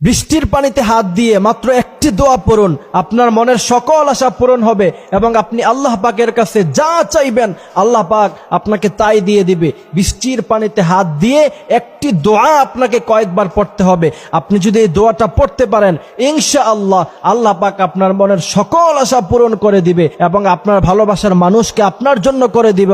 বৃষ্টির পানিতে হাত দিয়ে মাত্র একটি দোয়া পড়ুন, আপনার মনের সকল আশা পূরণ হবে এবং আপনি আল্লাহ পাকের কাছে যা চাইবেন আল্লাহ পাক আপনাকে তাই দিয়ে দিবে। বৃষ্টির পানিতে হাত দিয়ে একটি দোয়া আপনাকে কয়েকবার পড়তে হবে। আপনি যদি এই দোয়াটা পড়তে পারেন ইনশাআল্লাহ আল্লাহ পাক আপনার মনের সকল আশা পূরণ করে দিবে এবং আপনার ভালোবাসার মানুষকে আপনার জন্য করে দিবে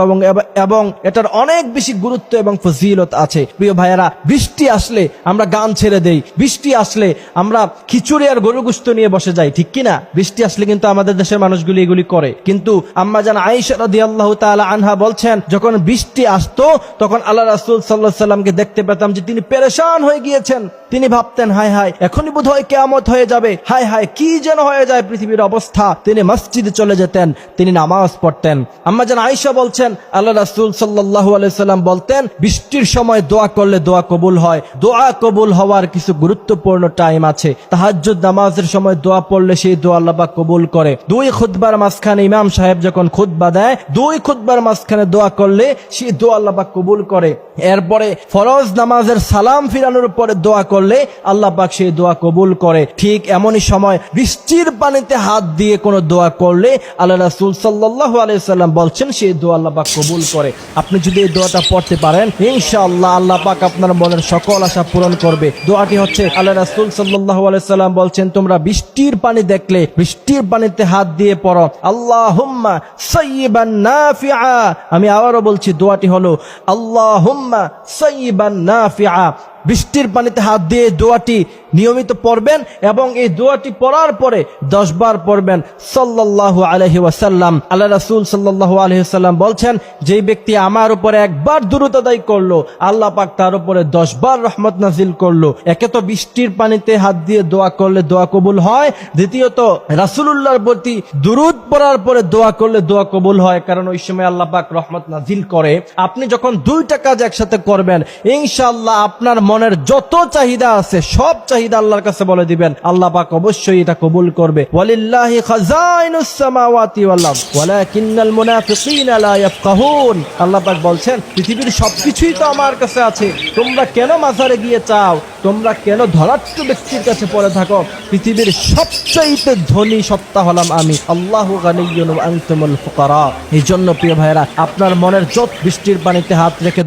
এবং এটার অনেক বেশি গুরুত্ব এবং ফজিলত আছে। প্রিয় ভাইয়েরা, বৃষ্টি আসলে আমরা গান ছেড়ে দেই, বৃষ্টি আসলে আমরা খিচুড়ি আর গরু গোশত নিয়ে বসে যাই, ঠিক কিনা? বৃষ্টি আসলে কিন্তু আমাদের দেশের মানুষগুলি এগুলি করে। কিন্তু আম্মা জান আয়েশা রাদিয়াল্লাহু তাআলা আনহা বলছেন, যখন বৃষ্টি আসতো তখন আল্লাহ রাসূল সাল্লাল্লাহু আলাইহি সাল্লামকে দেখতে পেতাম যে তিনি পেরেশান হয়ে গিয়েছেন। তিনি ভাবতেন, হায় হায় এখনই বোধহয় কিয়ামত হয়ে যাবে, হায় হায় কি যেন হয়ে যায় পৃথিবীর অবস্থা। তিনি মসজিদে চলে যেতেন, তিনি নামাজ পড়তেন। আম্মা জান আয়েশা বলছেন, আল্লাহ রাসূল সাল্লাল্লাহু আলাইহি সাল্লাম বলতেন, বৃষ্টির সময় দোয়া করলে দোয়া কবুল হয়। দোয়া কবুল হওয়ার কিছু গুরুত্বপূর্ণ টাইম আছে। তাহাজ্জুদ নামাজের সময় দোয়া পড়লে সেই দোয়া আল্লাহ পাক কবুল করে। দুই খুতবার মাঝখানে ইমাম সাহেব যখন খুতবা দেয়, দুই খুতবার মাঝখানে দোয়া করলে সেই দোয়া আল্লাহ পাক কবুল করে। এরপরে ফরজ নামাজের সালাম ফিরানোর পরে দোয়া করলে আল্লাহ পাক সেই দোয়া কবুল করে। ঠিক এমনই সময় বৃষ্টির পানিতে হাত দিয়ে কোনো দোয়া করলে আল্লাহ রাসূল সাল্লাল্লাহু আলাইহি সাল্লাম বলছেন সেই দোয়া আল্লাহ পাক কবুল করে। আপনি যদি এই দোয়াটা পড়তে পারেন ইনশাআল্লাহ আল্লাহ পাক আপনার মনের সকল আশা পূরণ করবে। দোয়াটি হচ্ছে, আল্লাহ রাসূল সাল্লাল্লাহু আলাইহি সাল্লাম বলছেন, তোমরা বৃষ্টির পানি দেখলে বৃষ্টির পানিতে হাত দিয়ে পড়ো, আল্লাহুম্মা সাইয়্যিবান নাফিআ। আমি আবারও বলছি, দোয়াটি হলো আল্লাহুম্মা সাইয়্যিবান নাফিআ। বৃষ্টির পানিতে হাত দিয়ে দোয়াটি নিয়মিত পড়বেন এবং এই দোয়াটি পড়ার পরে 10 বার পড়বেন সাল্লাল্লাহু আলাইহি ওয়াসাল্লাম। আল্লাহ রাসূল সাল্লাল্লাহু আলাইহি ওয়াসাল্লাম বলছেন, যেই ব্যক্তি আমার উপরে একবার দুরূদ আদায় করলো আল্লাহ পাক তার উপরে 10 বার রহমত নাজিল করলো। একে তো বৃষ্টির পানিতে হাত দিয়ে দোয়া করলে দোয়া কবুল হয়, দ্বিতীয়ত রাসূলুল্লাহর প্রতি দুরূদ পড়ার পরে দোয়া করলে দোয়া কবুল হয়, কারণ ওই সময় আল্লাহ পাক রহমত নাজিল করে। আপনি যখন দুইটা কাজ একসাথে করবেন ইনশাআল্লাহ আপনার মনের যত চাহিদা আছে সব চাহিদা আল্লাহর কাছে বলে দিবেন, আল্লাহ পাক অবশ্যই এটা কবুল করবে। ওয়ালিল্লাহি খাযাইনুস সামাওয়াতি ওয়াল আরদ ওয়ালাকিন্নাল মুনাফিকিনা লা ইয়াফকাহুন। আল্লাহ পাক বলছেন, পৃথিবীর সবকিছুই তো আমার কাছে আছে, তোমরা কেন মাজারে গিয়ে চাও, তোমরা কেন ধরাট্ট ব্যক্তির কাছে পড়ে থাকো? পৃথিবীর সবচাইতে ধনী সত্তা হলাম আমি, আল্লাহু গানিয়্যুন ওয়া আনতুমুল ফুকারা। এই জন্য প্রিয় ভাইরা, আপনার মনের যত বৃষ্টির পানিতে হাত রেখে